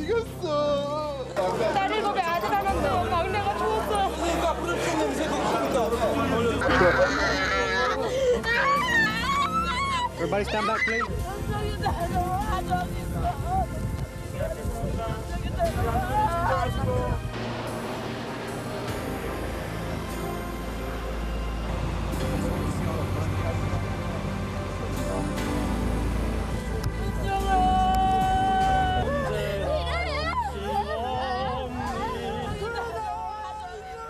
이겼어. 딸 7에 아들 하나인데 막내가 죽었어. 그러니까 불법 냄새도 있으니까. Everybody stand back, please.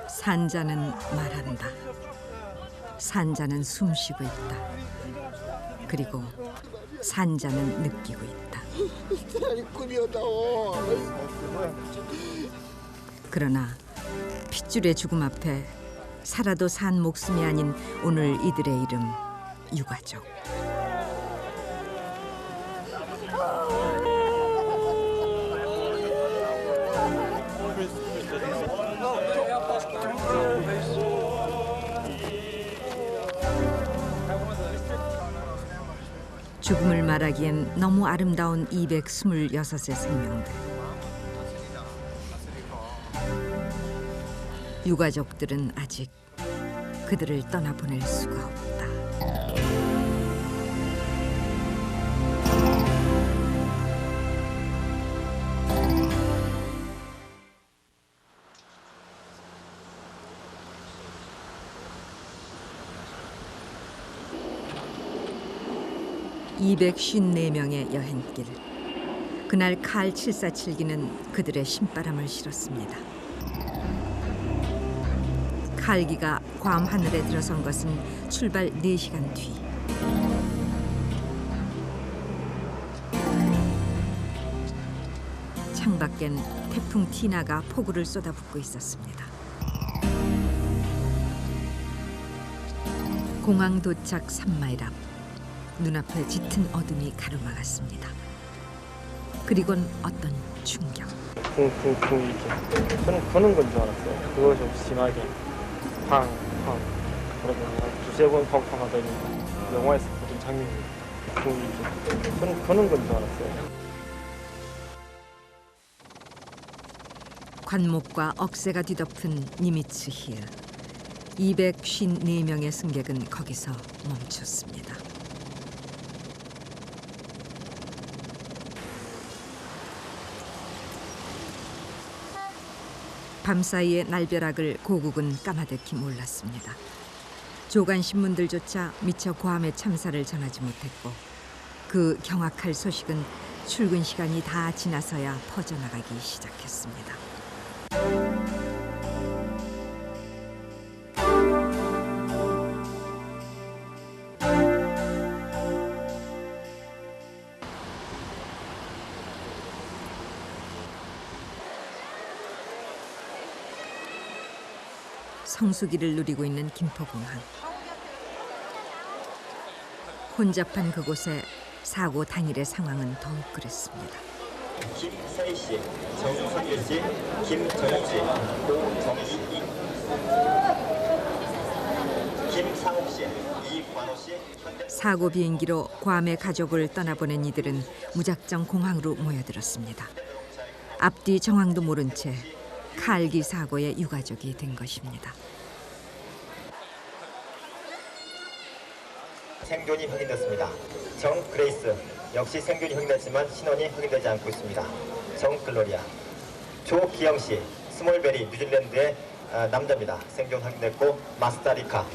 산자는 말한다. 산자는 숨쉬고 있다. 그리고 산자는 느끼고 있다. 꿈이었다고. 그러나 핏줄의 죽음 앞에 살아도 산 목숨이 아닌 오늘 이들의 이름 유가족. 죽음을 말하기엔 너무 아름다운 226의 생명들. 유가족들은 아직 그들을 떠나보낼 수가 없다. (254명의) 여행길. 그날 칼 747기는 그들의 신바람을 실었습니다. 칼기가 괌 하늘에 들어선 것은 출발 4시간 뒤. 창밖엔 태풍 티나가 폭우를 쏟아붓고 있었습니다. 공항 도착 3마일 앞. 눈앞에 짙은 어둠이 가로막았습니다. 그리곤 어떤 충격. 쿵쿵쿵 이렇게 푸는 건 줄 알았어요. 그거 좀 심하게 팡팡 그러면 두세 번 팡팡 하더니 영화에서 보던 장면이 이렇게 푸는 건 줄 알았어요. 관목과 억새가 뒤덮은 니미츠 힐. 254명의 승객은 거기서 멈췄습니다. 밤사이의 날벼락을 고국은 까마득히 몰랐습니다. 조간 신문들조차 미처 괌의 참사를 전하지 못했고 그 경악할 소식은 출근 시간이 다 지나서야 퍼져나가기 시작했습니다. 성수기를 누리고 있는 김포공항. 혼잡한 그곳에 사고 당일의 상황은 더욱 그랬습니다. 김서희 씨, 정선유 씨, 김정희 씨, 고정희, 김상욱 씨, 이관호 씨. 사고 비행기로 괌의 가족을 떠나보낸 이들은 무작정 공항으로 모여들었습니다. 앞뒤 정황도 모른 채 칼기 사고의 유가족이 된 것입니다. 생존이 확인됐습니다. 정 그레이스 역시 생존이 확인됐지만 신원이 확인되지 않고 있습니다. 정 글로리아. 조기영 씨, 스몰베리 뉴질랜드의 남자입니다. 생존 확인됐고 마스타리카.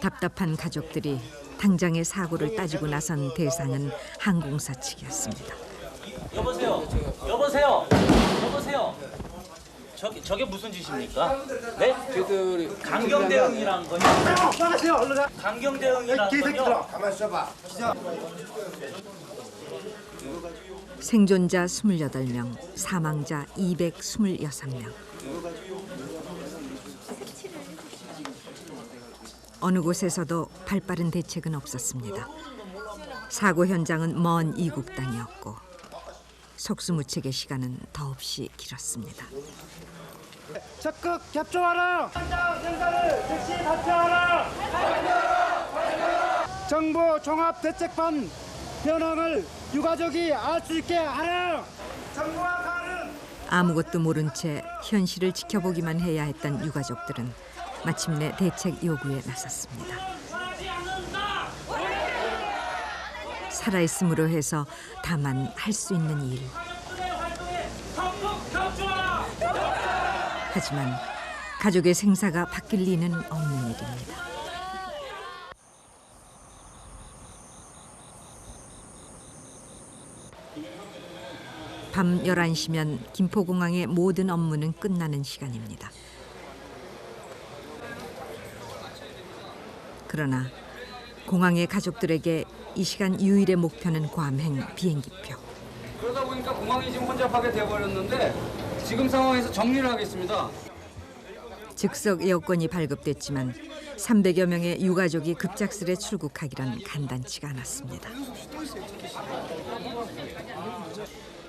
답답한 가족들이 당장의 사고를 따지고 나선 대상은 항공사 측이었습니다. 여보세요. 여보세요. 여보세요. 저게 무슨 짓입니까? 네? 쟤들이 강경 대응이란 거요. 나가세요. 얼른 가. 강경 대응이란 거요. 가만 있어봐. 기자. 생존자 28명, 사망자 226명. 어느 곳에서도 발빠른 대책은 없었습니다. 사고 현장은 먼 이국 땅이었고 속수무책의 시간은 더없이 길었습니다. 적극 협조하라. 현장을 즉시 답변하라. 정부 종합대책반 현황을 유가족이 알 수 있게 하라. 정부와 가는 아무것도 모른 채 현실을 지켜보기만 해야 했던 유가족들은 마침내 대책 요구에 나섰습니다. 살아있음으로 해서 다만 할 수 있는 일. 하지만 가족의 생사가 바뀔 리는 없는 일입니다. 밤 11시면 김포공항의 모든 업무는 끝나는 시간입니다. 그러나 공항의 가족들에게 이 시간 유일의 목표는 괌행 비행기표. 그러다 보니까 공항이 지금 혼잡하게 돼버렸는데 지금 상황에서 정리를 하겠습니다. 즉석 여권이 발급됐지만 300여 명의 유가족이 급작스레 출국하기란 간단치가 않았습니다.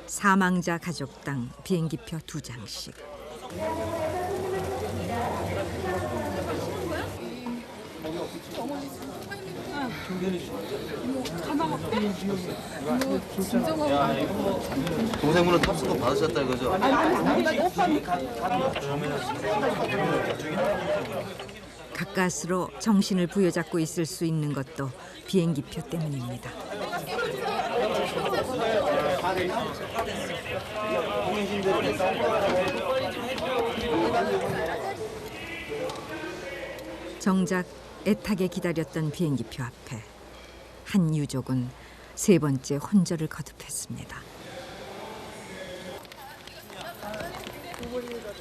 사망자 가족당 비행기표 2장씩. 동생분은 탑승권 받으셨다 이거죠? 가까스로 정신을 부여잡고 있을 수 있는 것도 비행기표 때문입니다. 정작 애타게 기다렸던 비행기표 앞에 한 유족은 세 번째 혼절을 거듭했습니다.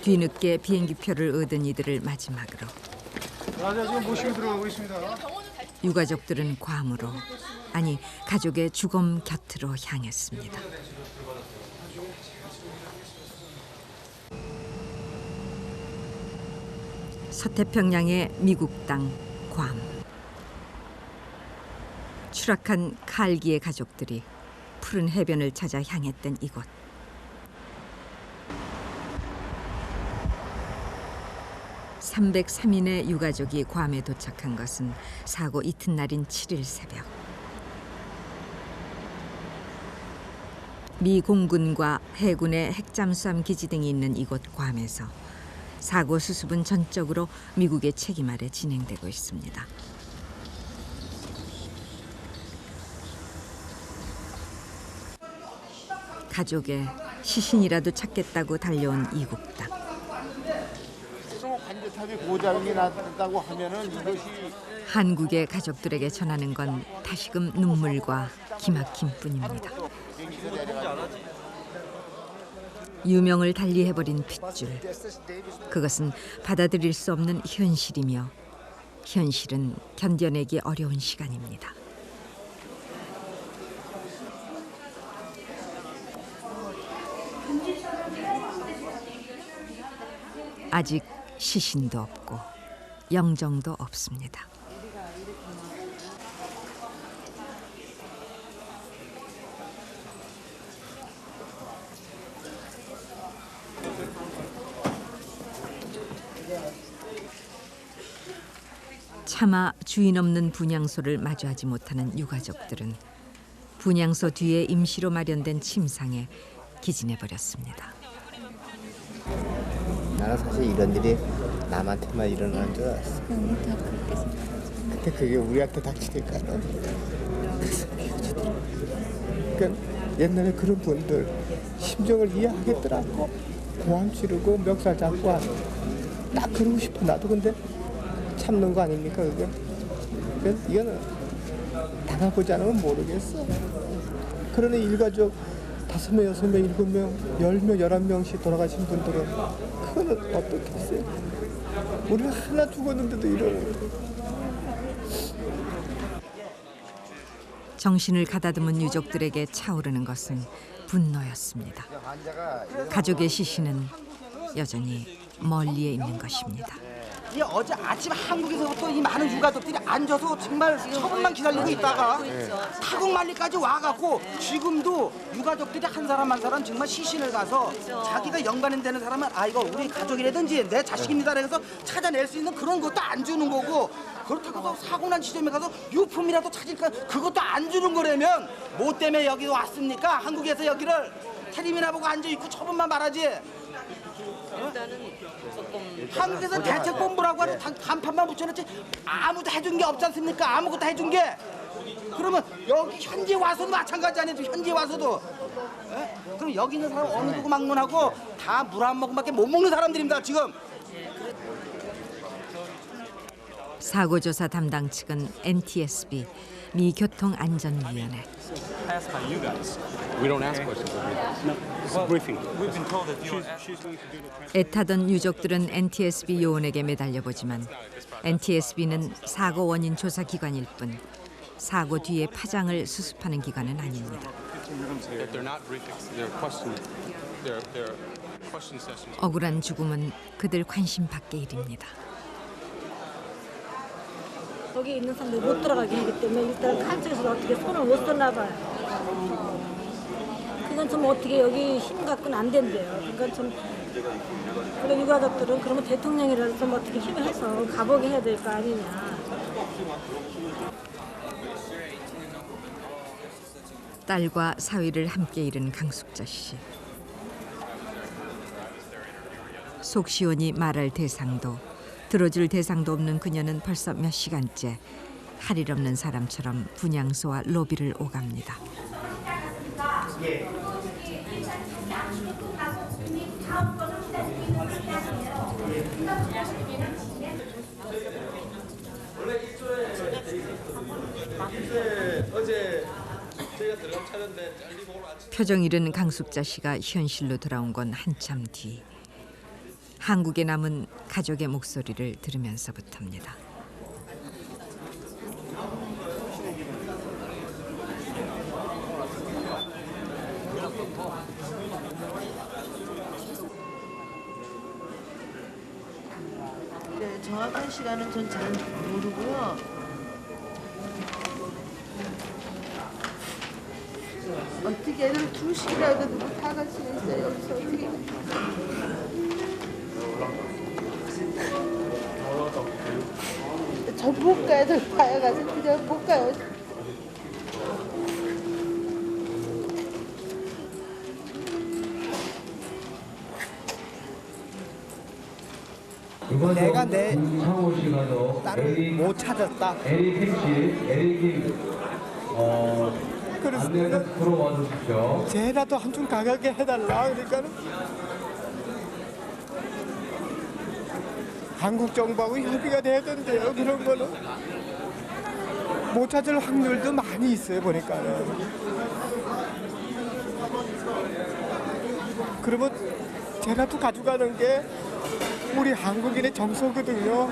뒤늦게 비행기표를 얻은 이들을 마지막으로 지금 모시고 들어가고 있습니다. 유가족들은 괌으로, 아니 가족의 주검 곁으로 향했습니다. 서태평양의 미국 땅 괌. 추락한 칼기의 가족들이 푸른 해변을 찾아 향했던 이곳. (303인의) 유가족이 괌에 도착한 것은 사고 이튿날인 7일 새벽. 미 공군과 해군의 핵잠수함 기지 등이 있는 이곳 괌에서 사고 수습은 전적으로 미국의 책임 아래 진행되고 있습니다. 가족의 시신이라도 찾겠다고 달려온 이국당. 반듯하게 고장이 났다고 하면은 이것이 한국의 가족들에게 전하는 건 다시금 눈물과 기막힘뿐입니다. 유명을 달리해버린 핏줄. 그것은 받아들일 수 없는 현실이며 현실은 견뎌내기 어려운 시간입니다. 아직 시신도 없고 영정도 없습니다. 차마 주인 없는 분향소를 마주하지 못하는 유가족들은 분향소 뒤에 임시로 마련된 침상에 기진해 버렸습니다. 나는 사실 이런 일이 남한테만 일어나는 줄 알았어. 근데 그게 우리한테 닥치니까 그러니까 옛날에 그런 분들 심정을 이해하겠더라고. 고함 치르고 멱살 잡고 딱 그러고 싶어. 나도 근데 참는 거 아닙니까 그게? 이거는 당해보지 않으면 모르겠어. 그러니 일가족 5명, 6명, 7명, 10명, 11명씩 돌아가신 분들은 그거는 어떻게 했어요? 우리는 하나 죽었는데도 이러는. 정신을 가다듬은 유족들에게 차오르는 것은 분노였습니다. 가족의 시신은 여전히 멀리에 있는 것입니다. 이 어제 아침 한국에서부터 이 많은 유가족들이 앉아서 정말 처분만 기다리고 있다가 타국 만리까지 와갖고 지금도 유가족들이 한 사람 한 사람 정말 시신을 가서 자기가 연관되는 사람은 아 이거 우리 가족이라든지 내 자식입니다 그래서 찾아낼 수 있는 그런 것도 안 주는 거고 그렇다고 사고 난 지점에 가서 유품이라도 찾을까 그것도 안 주는 거라면 뭐 때문에 여기 왔습니까? 한국에서 여기를 테레비나 보고 앉아있고 처분만 말하지. 한국에서 대책본부라고 하는 간판만 붙여놨지 아무도 해준 게 없지 않습니까? 아무것도 해준 게. 그러면 여기 현지에 와서도 마찬가지 아니에요? 현지에 와서도. 에? 그럼 여기 있는 사람 어느 누구 막론하고 다 물 한 모금밖에 못 먹는 사람들입니다 지금. 사고조사 담당 측은 NTSB 미 교통안전위원회. 애타던 유족들은 NTSB 요원에게 매달려보지만 NTSB는 사고 원인 조사 기관일 뿐 사고 뒤의 파장을 수습하는 기관은 아닙니다. 억울한 죽음은 그들 관심 밖의 일입니다. 거기 있는 사람들이 못 들어가게 하기 때문에 일단 칼집에서 어떻게 손을 못 썼나 봐요. 그건 좀 어떻게 여기 힘 갖고는 안 된대요. 그러니까 좀 그런 유가족들은 그러면 대통령이라도 좀 어떻게 힘을 해서 가보게 해야 될 거 아니냐. 딸과 사위를 함께 잃은 강숙자 씨. 속 시원히 말할 대상도 들어줄 대상도 없는 그녀는 벌써 몇 시간째 할 일 없는 사람처럼 분향소와 로비를 오갑니다. 표정 잃은 강숙자 씨가 현실로 돌아온 건 한참 뒤. 한국에 남은 가족의 목소리를 들으면서부터입니다. 네, 정확한 시간은 전 잘 모르고요. 어떻게 애들 둘씩이라도 누구 다 같이 있어요. 여기서 어떻게 저 못 가요. 저 봐야 가서 그냥 못 가요. 내가 내 딸을 못 찾았다. 그래서 쟤라도 한숨 가게 해달라. 그러니까는 한국 정부하고 협의가 돼야 된대요. 그런 거는 못 찾을 확률도 많이 있어요. 보니까는. 그러면 쟤라도 가져가는 게 우리 한국인의 정서거든요.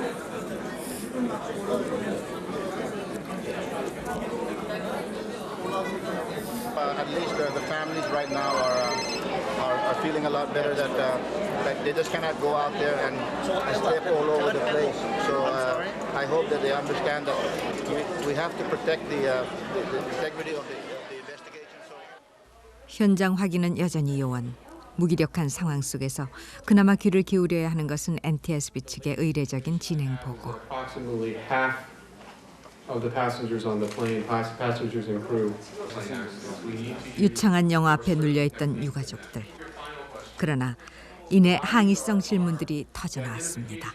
At least the families right now are feeling a lot better that like they just cannot go out there and step all over the place. So I hope that they understand that we have to protect the integrity of the investigation. 현장 확인은 여전히 요원. 무기력한 상황 속에서 그나마 귀를 기울여야 하는 것은 NTSB 측의 의례적인 진행 보고. 유창한 영화 앞에 눌려있던 유가족들. 그러나 이내 항의성 질문들이 터져나왔습니다.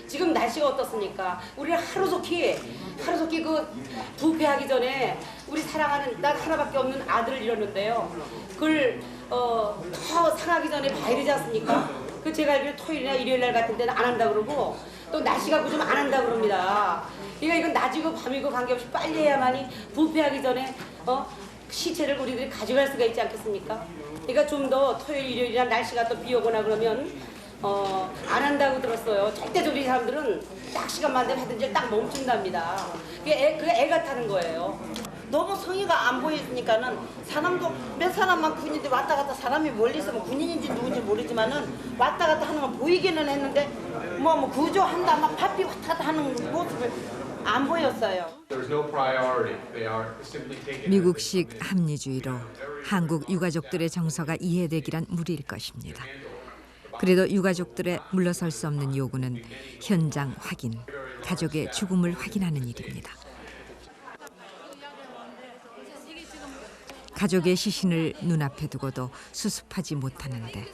지금 날씨가 어떻습니까? 우리 하루속히 그 부패하기 전에 우리 사랑하는 난 하나밖에 없는 아들을 잃었는데요. 그걸 더 상하기 전에 봐야 되지 않습니까? 그 제가 알기로 토요일이나 일요일 날 같은 데는 안 한다 그러고 또 날씨가 고좀 안 한다 그럽니다. 그러니까 이건 낮이고 밤이고 관계없이 빨리 해야만이 부패하기 전에 시체를 우리들이 가져갈 수가 있지 않겠습니까? 그러니까 좀 더 토요일 일요일이나 날씨가 또 비 오거나 그러면 안 한다고 들었어요. 절대적으로 이 사람들은 딱 시간만 되면 하든지 딱 멈춘답니다. 그게 애가 타는 거예요. 너무 성의가 안 보이니까는 사람도 몇 사람만 군인들 왔다 갔다 사람이 멀리 있으면 군인인지 누군지 모르지만은 왔다 갔다 하는 건 보이기는 했는데 뭐 구조한다 막 바삐 왔다 갔다 하는 모습을 안 보였어요. 미국식 합리주의로 한국 유가족들의 정서가 이해되기란 무리일 것입니다. 그래도 유가족들의 물러설 수 없는 요구는 현장 확인, 가족의 죽음을 확인하는 일입니다. 가족의 시신을 눈앞에 두고도 수습하지 못하는데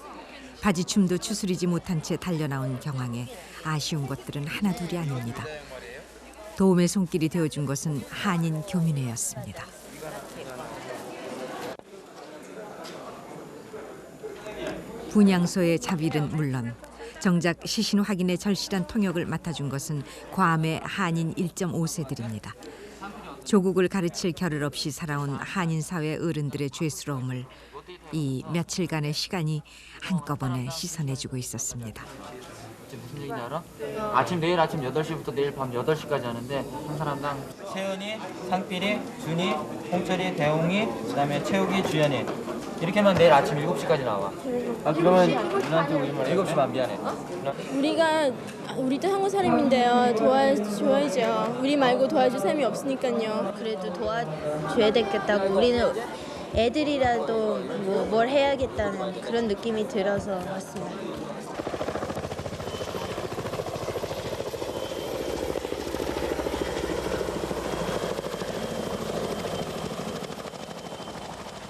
바지춤도 추스리지 못한 채 달려나온 경황에 아쉬운 것들은 하나둘이 아닙니다. 도움의 손길이 되어준 것은 한인 교민회였습니다. 분향소의 자빌은 물론 정작 시신 확인에 절실한 통역을 맡아준 것은 괌의 한인 1.5세들입니다. 조국을 가르칠 겨를 없이 살아온 한인 사회 어른들의 죄스러움을 이 며칠간의 시간이 한꺼번에 씻어내주고 있었습니다. 무슨 얘기인지 알아? 내일 아침 8시부터 내일 밤 8시까지 하는데 한 사람당 세은이, 상필이, 준이, 홍철이, 대웅이, 그다음에 채욱이, 주연이 이렇게 하면 내일 아침 7시까지 나와. 그러면 누나한테 우리 말 7시 반 미안해. 우리도 한국 사람인데요. 도와줘야죠. 우리 말고 도와줄 사람이 없으니까요. 그래도 도와줘야 되겠다고 우리는 애들이라도 뭘 해야겠다는 그런 느낌이 들어서 왔습니다.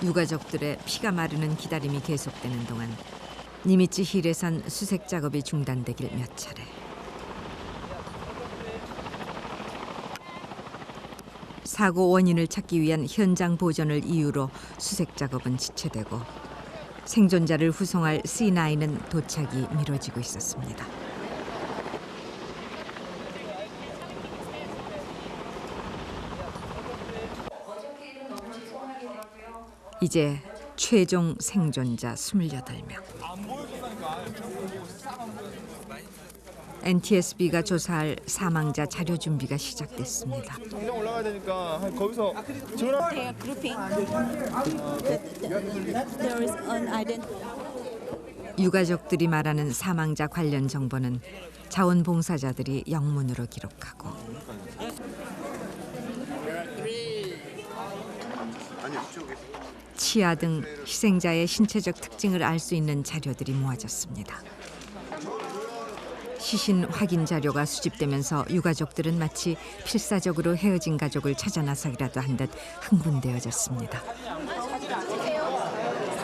유가족들의 피가 마르는 기다림이 계속되는 동안 니미츠 힐에선 수색 작업이 중단되길 몇 차례. 사고 원인을 찾기 위한 현장 보전을 이유로 수색 작업은 지체되고 생존자를 후송할 C9은 도착이 미뤄지고 있었습니다. 이제 최종 생존자 28명. NTSB가 조사할 사망자 자료 준비가 시작됐습니다. 정령 올라가야 되니까 거기서 전화. 유가족들이 말하는 사망자 관련 정보는 자원봉사자들이 영문으로 기록하고 치아 등 희생자의 신체적 특징을 알 수 있는 자료들이 모아졌습니다. 시신 확인 자료가 수집되면서 유가족들은 마치 필사적으로 헤어진 가족을 찾아 나서기라도 한 듯 흥분되어졌습니다.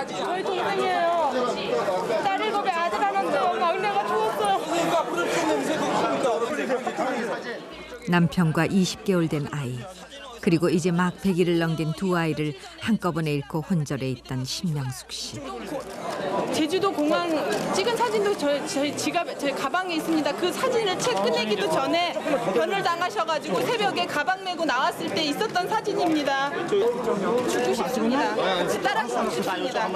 저희 동생이에요. 딸 7에 아들 하나인데요. 막내가 죽었어요. 남편과 20개월 된 아이, 그리고 이제 막 100일을 넘긴 두 아이를 한꺼번에 잃고 혼절해 있던 신명숙 씨. 제주도 공항 찍은 사진도 저희 지갑, 저희 가방에 있습니다. 그 사진을 채 끝내기도 전에 변을 당하셔가지고 새벽에 가방 메고 나왔을 때 있었던 사진입니다. 죽고 싶습니다. 따라가고 싶습니다.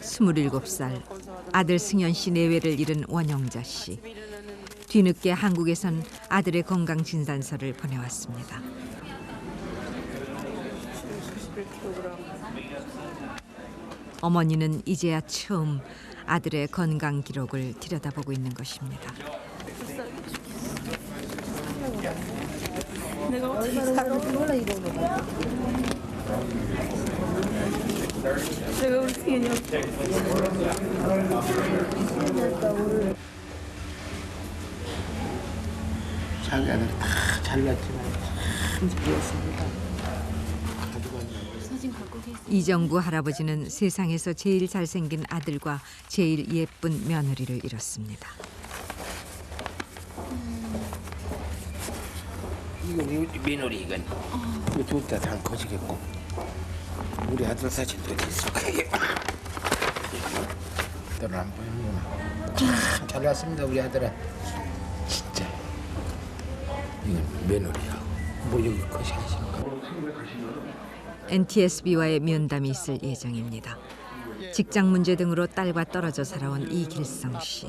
27살 아들 승현 씨 내외를 잃은 원영자 씨. 뒤늦게 한국에선 아들의 건강 진단서를 보내왔습니다. 어머니는 이제야 처음 아들의 건강 기록을 들여다보고 있는 것입니다. 내가 어떻게 살았는지 몰라 이거. 내가 우리 승현이 자기 아들 다 잘났지만 참 잘났습니다. 이정구 할아버지는 세상에서 제일 잘생긴 아들과 제일 예쁜 며느리를 잃었습니다. 이거 우리 며느리 이건 이거 둘 다 다 거지겠고 우리 아들 사진도 있어. 너는 안 보이는구나. 참 잘났습니다 우리 아들아. 진짜 이건 며느리하고 뭐 여기 것이 하시는 거. NTSB와의 면담이 있을 예정입니다. 직장 문제 등으로 딸과 떨어져 살아온 이길성 씨.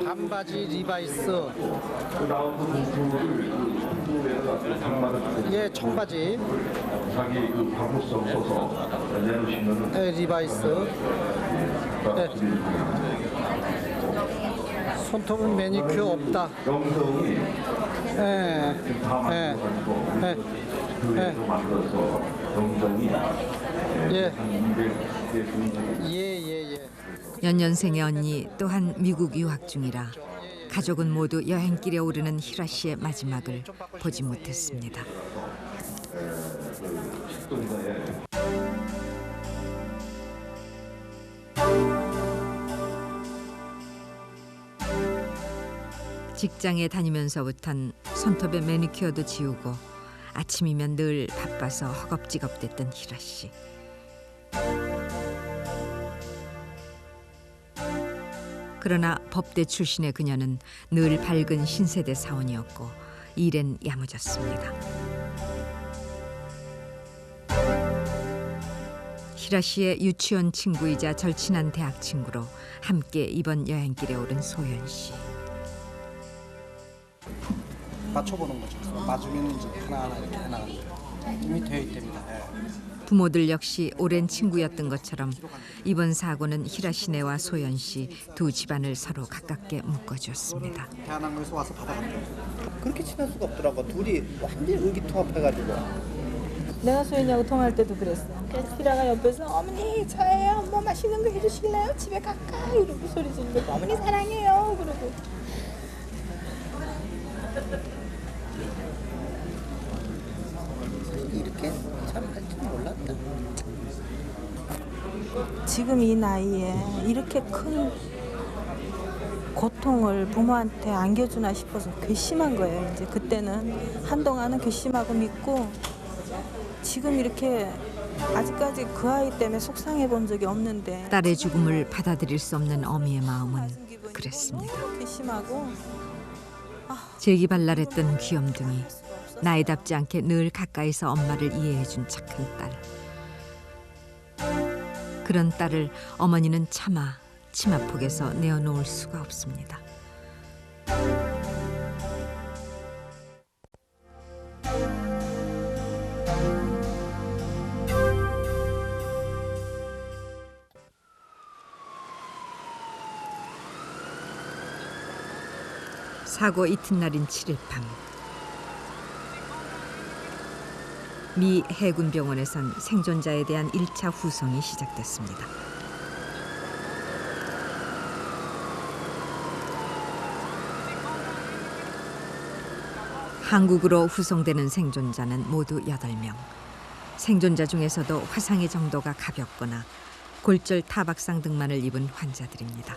반바지 리바이스. 예, 청바지. 예, 리바이스. 예. 손톱은 매니큐어 없다. 예, 예, 예, 예. 연년생의 언니 또한 미국 유학 중이라 가족은 모두 여행길에 오르는 희라 씨의 마지막을 보지 못했습니다. 직장에 다니면서부턴 손톱에 매니큐어도 지우고 아침이면 늘 바빠서 허겁지겁댔던 희라 씨. 그러나 법대 출신의 그녀는 늘 밝은 신세대 사원이었고 일엔 야무졌습니다. 희라 씨의 유치원 친구이자 절친한 대학 친구로 함께 이번 여행길에 오른 소연 씨. 맞춰보는 거죠. 맞으면 이제 하나하나 이렇게 해나가는 거예요. 이미 되어 있답니다. 예. 부모들 역시 오랜 친구였던 것처럼 이번 사고는 희라 씨네와 소연 씨 두 집안을 서로 가깝게 묶어주었습니다. 대한항공에서 와서 받아갔대요. 그렇게 친할 수가 없더라고. 둘이 완전히 의기투합해가지고. 내가 소연이하고 통화할 때도 그랬어. 희라가 옆에서 어머니 저예요. 뭐 맛있는 거 해주실래요? 집에 가까이 이러고 소리 지르고 어머니 사랑해요. 그러고. 이렇게 참 할 줄 몰랐다. 지금 이 나이에 이렇게 큰 고통을 부모한테 안겨주나 싶어서 괘씸한 거예요. 이제 그때는 한동안은 괘씸하고 믿고 지금 이렇게 아직까지 그 아이 때문에 속상해 본 적이 없는데 딸의 죽음을 받아들일 수 없는 어미의 마음은 그랬습니다. 괘씸하고 재기발랄했던 귀염둥이, 나이답지 않게 늘 가까이서 엄마를 이해해준 착한 딸. 그런 딸을 어머니는 차마 치마폭에서 내어놓을 수가 없습니다. 사고 이튿날인 7일 밤 미 해군병원에선 생존자에 대한 1차 후송이 시작됐습니다. 한국으로 후송되는 생존자는 모두 8명. 생존자 중에서도 화상의 정도가 가볍거나 골절 타박상 등만을 입은 환자들입니다.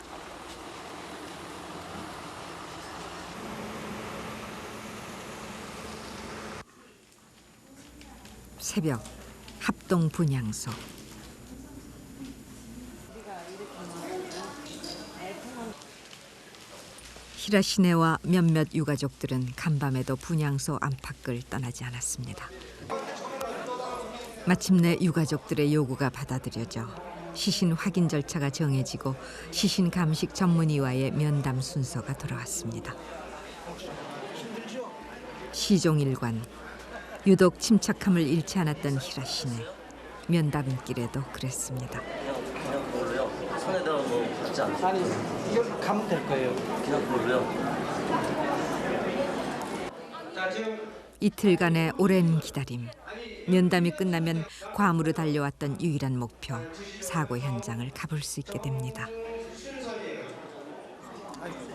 새벽 합동 분향소. 희라 씨네와 몇몇 유가족들은 간밤에도 분향소 안팎을 떠나지 않았습니다. 마침내 유가족들의 요구가 받아들여져 시신 확인 절차가 정해지고 시신 감식 전문의와의 면담 순서가 돌아왔습니다. 시종일관, 유독 침착함을 잃지 않았던 희라 씨네. 면담길에도 그랬습니다. 그냥 그걸로요? 손에다가 뭐 받지 않고? 아니, 이걸 가면 될 거예요. 그냥 그걸로요? 이틀간의 오랜 기다림. 면담이 끝나면 괌으로 달려왔던 유일한 목표, 사고 현장을 가볼 수 있게 됩니다.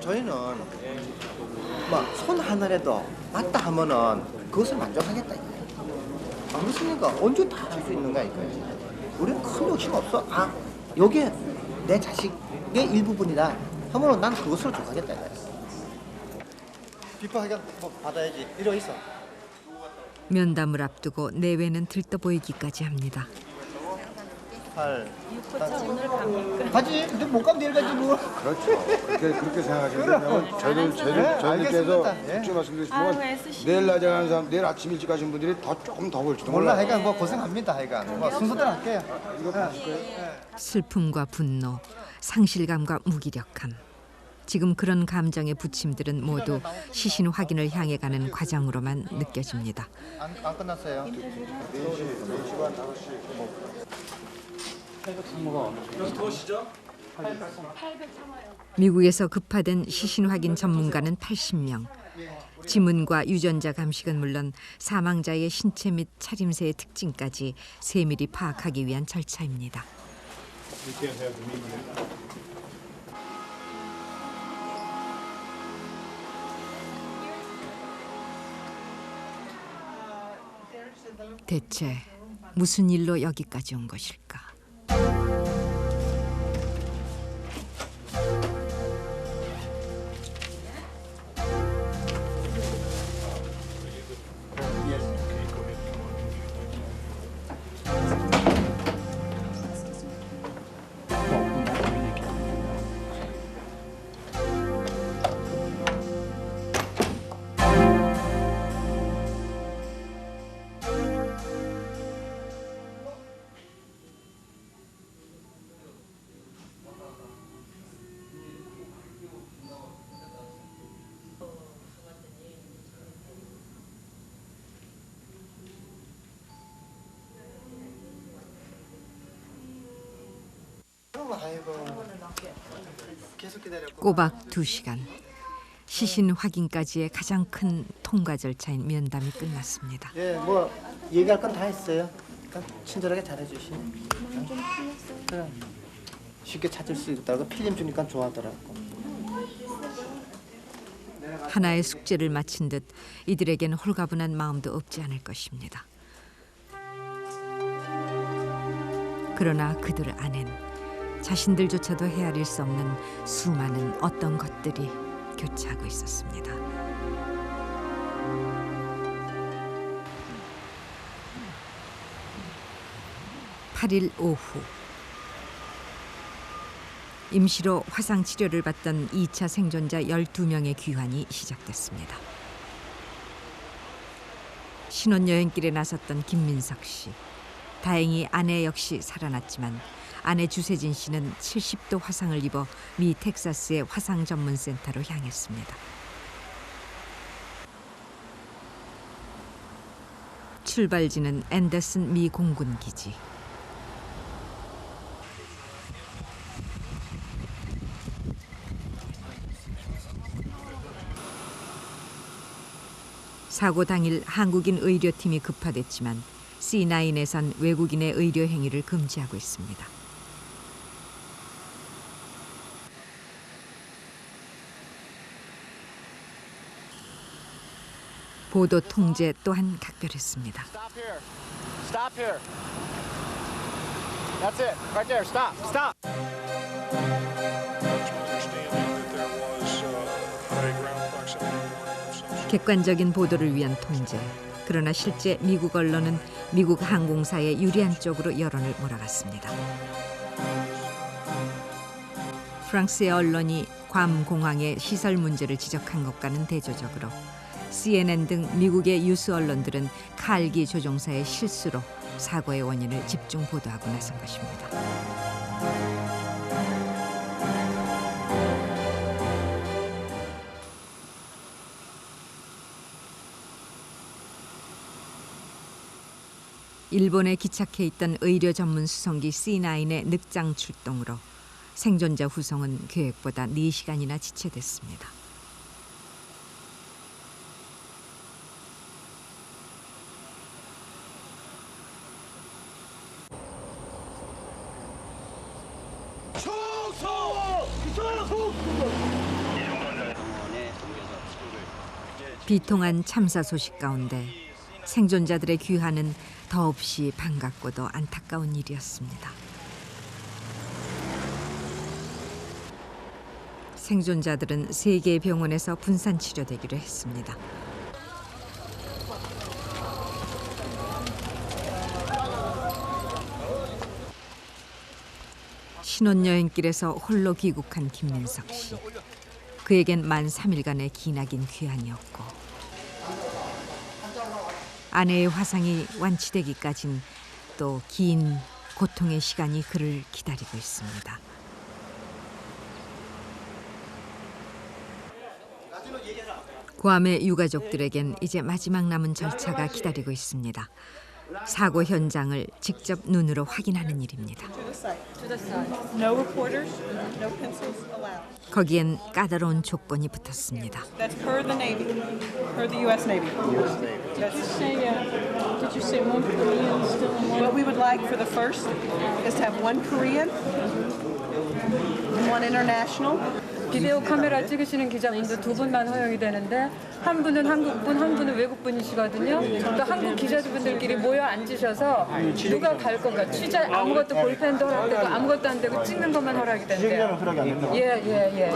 저희는 손 하나라도 맞다 하면은 그것을 만족하겠다. 안 그렇습니까? 언제 다 할 수 있는 거야 이거지. 우리는 큰 욕심 없어. 아, 여기에 내 자식의 일부분이다 하면은 난 그것으로 좋아하겠다 이거야. 비판하게 받아야지. 이러고 있어. 면담을 앞두고 내외는 들떠 보이기까지 합니다. 8. 6호차 오늘 갑니까? 가지. 근데 못 가면 내일 가지 뭐. 그렇죠. 그렇게 생각하시면 그럼. 저희들께서 알겠습니다. 예. 솔직히 말씀드리지만 아유, 애쓰시네. 내일 낮에 가는 사람, 내일 아침 일찍 가신 분들이 조금 더 볼지도 몰라. 몰라요. 하여간 뭐 고생합니다. 하여간 뭐 순서대로 할게요. 슬픔과 분노, 상실감과 무기력함. 지금 그런 감정의 부침들은 모두 시신 확인을 향해 가는 과정으로만 느껴집니다. 안 끝났어요. 4시 반, 5시. 미국에서 급파된 시신 확인 전문가는 80명. 지문과 유전자 감식은 물론 사망자의 신체 및 차림새의 특징까지 세밀히 파악하기 위한 절차입니다. 대체 무슨 일로 여기까지 온 것일까? 꼬박 2시간. 시신 확인까지의 가장 큰 통과 절차인 면담이 끝났습니다. 예, 뭐 얘기할 건 다 했어요. 그러니까 친절하게 잘해주시네. 그래. 쉽게 찾을 수 있다고 필름 주니까 좋아하더라고. 하나의 숙제를 마친 듯 이들에겐 홀가분한 마음도 없지 않을 것입니다. 그러나 그들 안엔 자신들조차도 헤아릴 수 없는 수많은 어떤 것들이 교차하고 있었습니다. (8일) 오후 임시로 화상 치료를 받던 2차 생존자 12명의 귀환이 시작됐습니다. 신혼여행길에 나섰던 김민석 씨. 다행히 아내 역시 살아났지만 아내 주세진 씨는 70도 화상을 입어 미 텍사스의 화상 전문 센터로 향했습니다. 출발지는 앤더슨 미 공군 기지. 사고 당일 한국인 의료팀이 급파됐지만 C9에선 외국인의 의료 행위를 금지하고 있습니다. 보도 통제 또한 각별했습니다. Stop here. That's it. Right there. Stop. Stop. 객관적인 보도를 위한 통제. 그러나 실제 미국 언론은 미국 항공사의 유리한 쪽으로 여론을 몰아갔습니다. 프랑스의 언론이 괌 공항의 시설 문제를 지적한 것과는 대조적으로 CNN 등 미국의 유수 언론들은 칼기 조종사의 실수로 사고의 원인을 집중 보도하고 나선 것입니다. 일본에 기착해 있던 의료 전문 수송기 C9의 늑장 출동으로 생존자 후송은 계획보다 4시간이나 지체됐습니다. 비통한 참사 소식 가운데 생존자들의 귀환은 더없이 반갑고도 안타까운 일이었습니다. 생존자들은 3개의 병원에서 분산 치료되기로 했습니다. 신혼여행길에서 홀로 귀국한 김민석 씨. 그에겐 만 3일간의 기나긴 귀환이었고 아내의 화상이 완치되기까진 또 긴 고통의 시간이 그를 기다리고 있습니다. 괌의 유가족들에겐 이제 마지막 남은 절차가 기다리고 있습니다. 사고 현장을 직접 눈으로 확인하는 일입니다. 거기엔 까다로운 조건이 붙었습니다. That's per the Navy, per the U.S. Navy. Did you say one Korean still in one? What we would like for the first is to have one Korean and one international. 비디오 카메라 찍으시는 기자분들 2분만 허용이 되는데 한 분은 한국분, 한 분은 외국분이시거든요. 또 한국 기자분들끼리 모여 앉으셔서 누가 갈 건가 취재 아무것도 볼펜도 허락되고 아무것도 안 되고 찍는 것만 허락이 된대요. 예.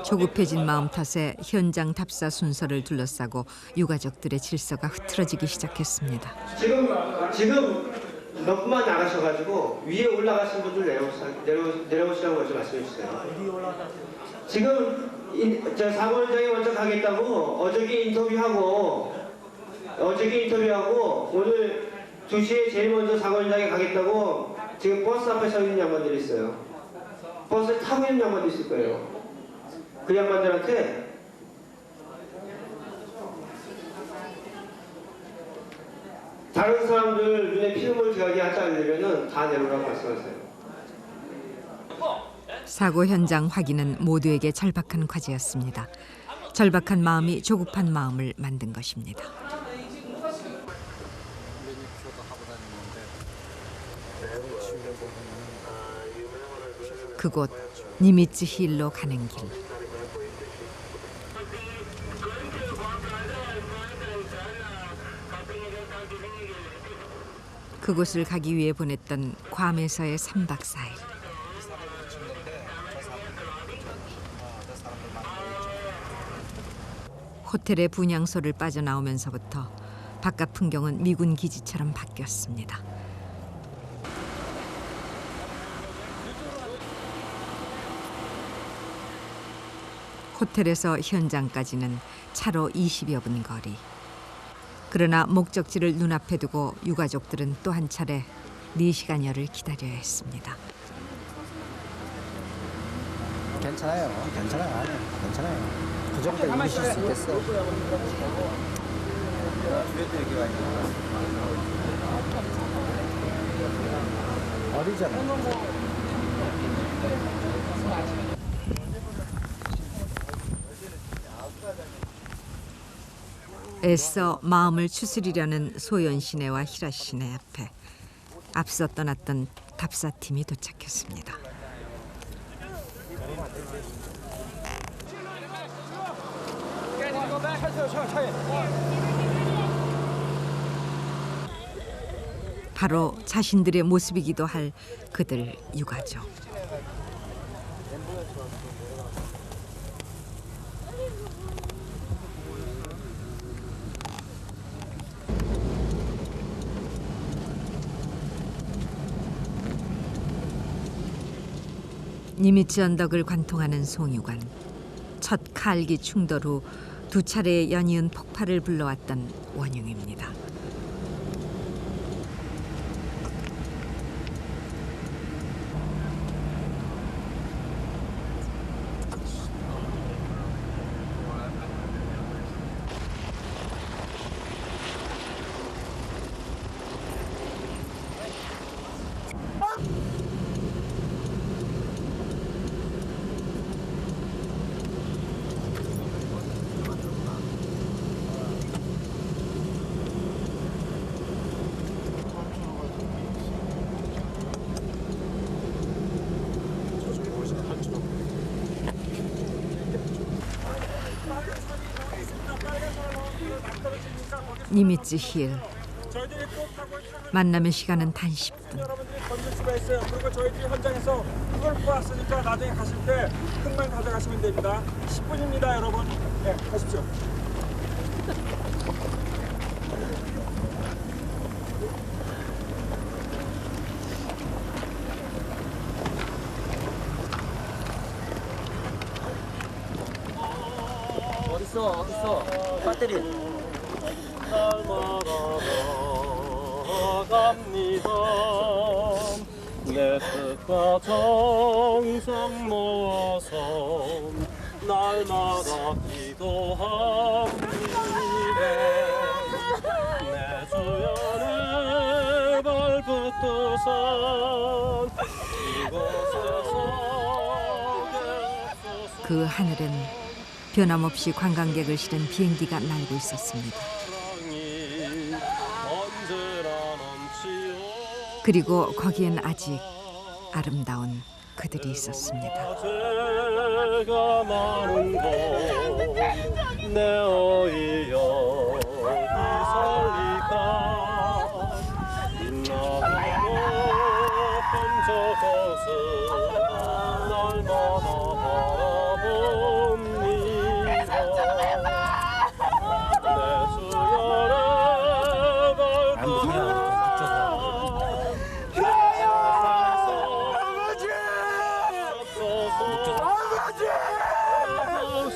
조급해진 마음 탓에 현장 답사 순서를 둘러싸고 유가족들의 질서가 흐트러지기 시작했습니다. 지금 몇 분만 나가셔가지고 위에 올라가신 분들 내려오시라고 먼저 말씀해 주세요. 지금 저 사고 현장에 먼저 가겠다고 어저께 인터뷰하고 오늘 2시에 제일 먼저 사고 현장에 가겠다고 지금 버스 앞에 서 있는 양반들이 있어요. 버스를 타고 있는 양반도 있을 거예요. 그 양반들한테 다른 사람들 눈에 피눈물 들어가게 하지 않으려면 다 내놓으라고 말씀하세요. 사고 현장 확인은 모두에게 절박한 과제였습니다. 절박한 마음이 조급한 마음을 만든 것입니다. 그곳 니미츠 힐로 가는 길. 그곳을 가기 위해 보냈던 괌에서의 3박 4일. 호텔의 분향소를 빠져나오면서부터 바깥 풍경은 미군 기지처럼 바뀌었습니다. 호텔에서 현장까지는 차로 20여 분 거리. 그러나 목적지를 눈앞에 두고 유가족들은 또 한 차례 4시간여를 기다려야 했습니다. 괜찮아요. 그 정도 이기실 수 있겠어. 어리잖아. 애써 마음을 추스리려는 소연 씨네와 히라 씨네 앞에 앞서 떠났던 답사팀이 도착했습니다. 바로 자신들의 모습이기도 할 그들 유가족. 니미츠 언덕을 관통하는 송유관. 첫 칼기 충돌 후 2차례의 연이은 폭발을 불러왔던 원흉입니다. 니미츠 힐. 만남의 시간은 단 10분. 건질 수가 있어요. 그리고 저희들이 현장에서 그걸 보았으니까 나중에 가실 때 흙만 가져가시면 됩니다. 10분입니다, 여러분. 네, 가십시오. 있어. 배터리. 갑니다. 내 뜻과 정성 모아서 날마다 기도합니다. 내 주여 내 발붙드선 그 하늘엔 변함없이 관광객을 실은 비행기가 날고 있었습니다. 그리고 거기엔 아직 아름다운 그들이 있었습니다. 제가 많은 곳내 어이여 이설리까 빛나고 높은 저곳은 날마다 바라봅니다. 내 주여를 밟고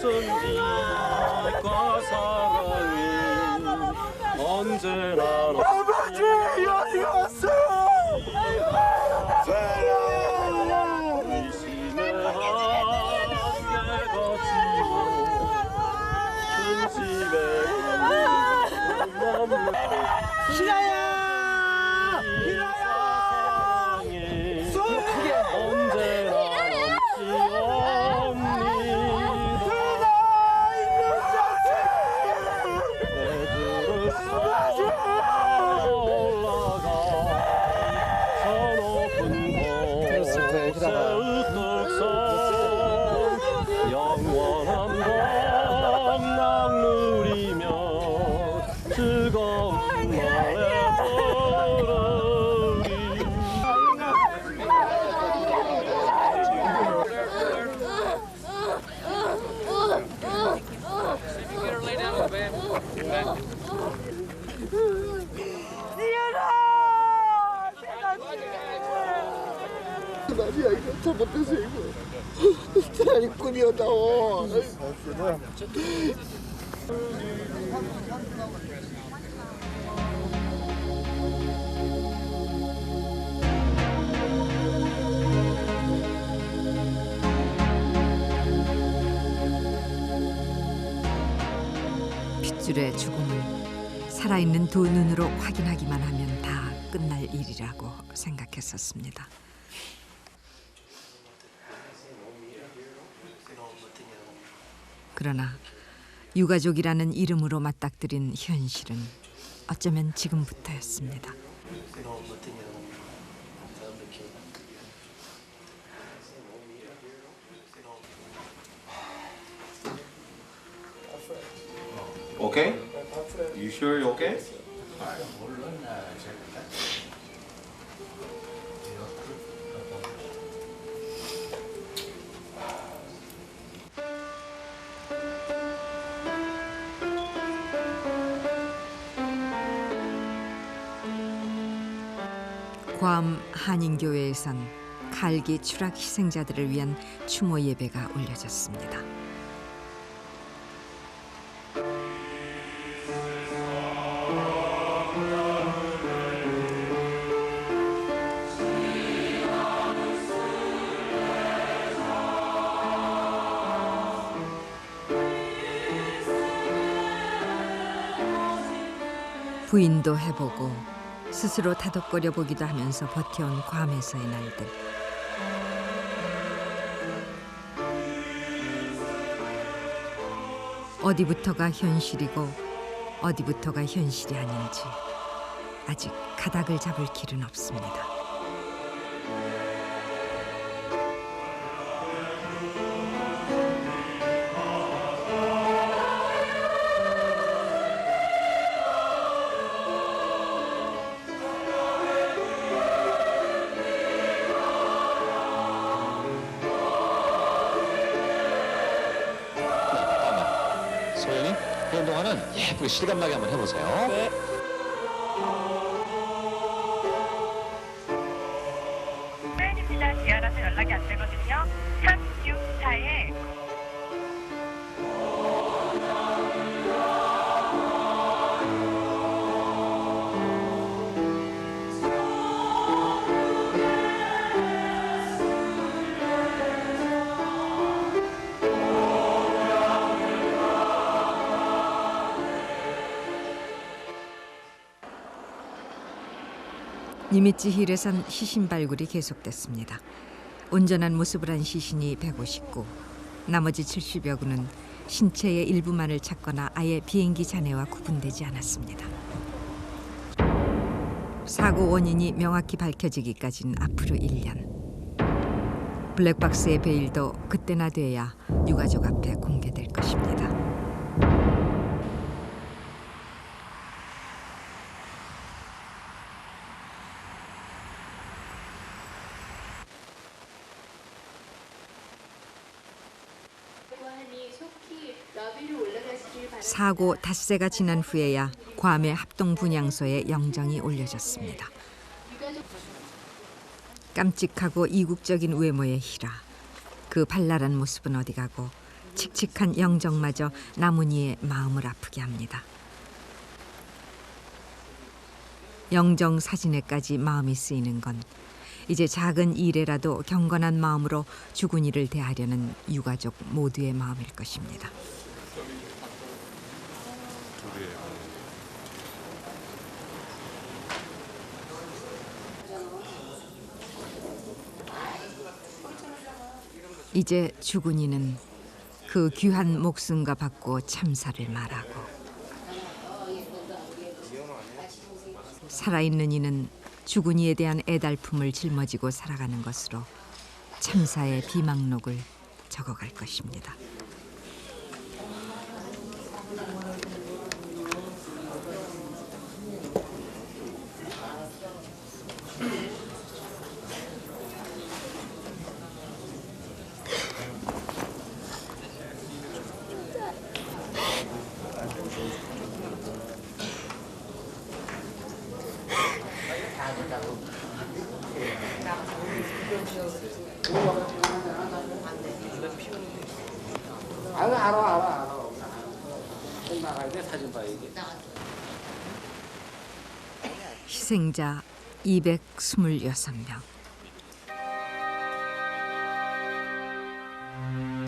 선비과 사랑이 언제나 아버지 어디 갔어요? 의심의 한계가 지고 근심의 희라야! 희라야! 언제나 영원한 복락 누리며 즐거운 날에 부르리. 나비야 이거 잘못해서 이거 차라리 꿈이었다고. 핏줄의 죽음을 살아있는 두 눈으로 확인하기만 하면 다 끝날 일이라고 생각했었습니다. 그러나 유가족이라는 이름으로 맞닥뜨린 현실은 어쩌면 지금부터였습니다. Okay? You sure you're okay? 괌 한인교회에선 칼기 추락 희생자들을 위한 추모 예배가 올려졌습니다. 부인도 해보고 스스로 다독거려 보기도 하면서 버텨온 괌에서의 날들. 어디부터가 현실이고 어디부터가 현실이 아닌지 아직 가닥을 잡을 길은 없습니다. 소연이 그런 동안은 예쁘게 실감나게 한번 해보세요. 네. 소연입니다. 지하라서 연락이 안 되거든요. 364에 니미츠 힐에선 시신 발굴이 계속됐습니다. 온전한 모습을 한 시신이 159, 나머지 70여 구는 신체의 일부만을 찾거나 아예 비행기 잔해와 구분되지 않았습니다. 사고 원인이 명확히 밝혀지기까지는 앞으로 1년. 블랙박스의 베일도 그때나 돼야 유가족 앞에 공개될 것입니다. 사고 닷새가 지난 후에야 괌의 합동 분향소에 영정이 올려졌습니다. 깜찍하고 이국적인 외모의 희라, 그 발랄한 모습은 어디 가고 칙칙한 영정마저 나문희의 마음을 아프게 합니다. 영정 사진에까지 마음이 쓰이는 건 이제 작은 일에라도 경건한 마음으로 주군이를 대하려는 유가족 모두의 마음일 것입니다. 이제 주군이는 그 귀한 목숨과 받고 참사를 말하고, 살아있는 이는 주군이에 대한 애달픔을 짊어지고 살아가는 것으로 참사의 비망록을 적어갈 것입니다. 알아. 나가야 돼, 사진 봐야지. 희생자 226명.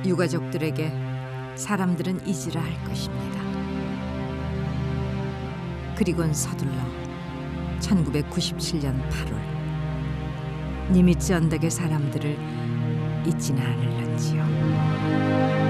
유가족들에게 사람들은 잊으라 할 것입니다. 그리곤 서둘러 1997년 8월 니미츠 언덕의 사람들을 잊지는 않을런지요.